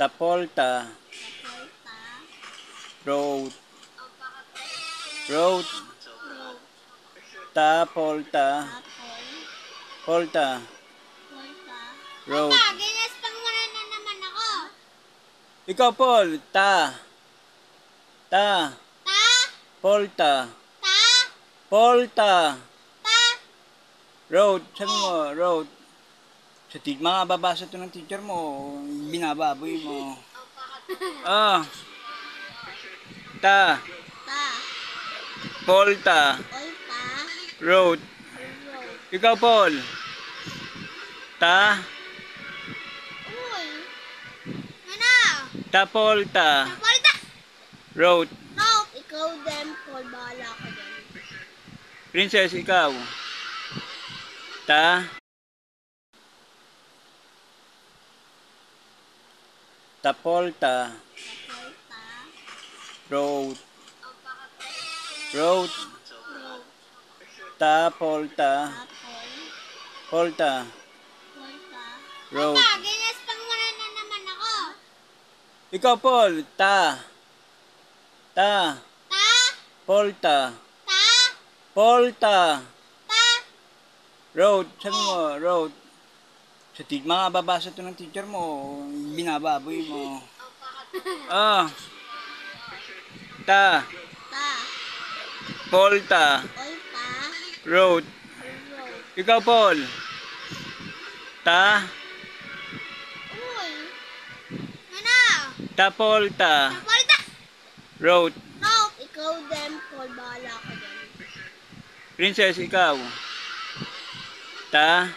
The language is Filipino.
Tapolta. Tapolta. Road. Road. Road. Tapolta. Tapol. Polta. Polta. Road. Opa, ginaspang mo na naman ako. Ikaw, Paul. Ta. Ta. Ta. Polta. Ta. Polta. Ta. Road. Sabi mo, road. Sa mga babasa ito ng teacher mo, binababoy mo. Ah. Ta. Ta. Polta. Polta. Road. Road. Ikaw, Paul. Ta. Uy. Ano? Tapolta. Tapolta. Road. Road. Ikaw din, Paul. Bahala ka din. Princess, ikaw. Ta. Tapolta. Tapolta. Road. Road. Road. Tapolta. Tapol. Polta. Polta. Road. Opa, ginaspang mo na naman ako. Ikaw, Paul. Ta. Ta. Ta. Polta. Ta. Polta. Ta. Road. Sabi mo, road. Sa mga babasa ito ng teacher mo, binababoy mo. Ah. Ta. Ta. Polta. Polta. Road. Road. Ikaw, Paul. Ta. Uy. Ano? Tapolta. Tapolta. Road. Road. Ikaw din, Paul. Bahala ka din. Princess, ikaw. Ta.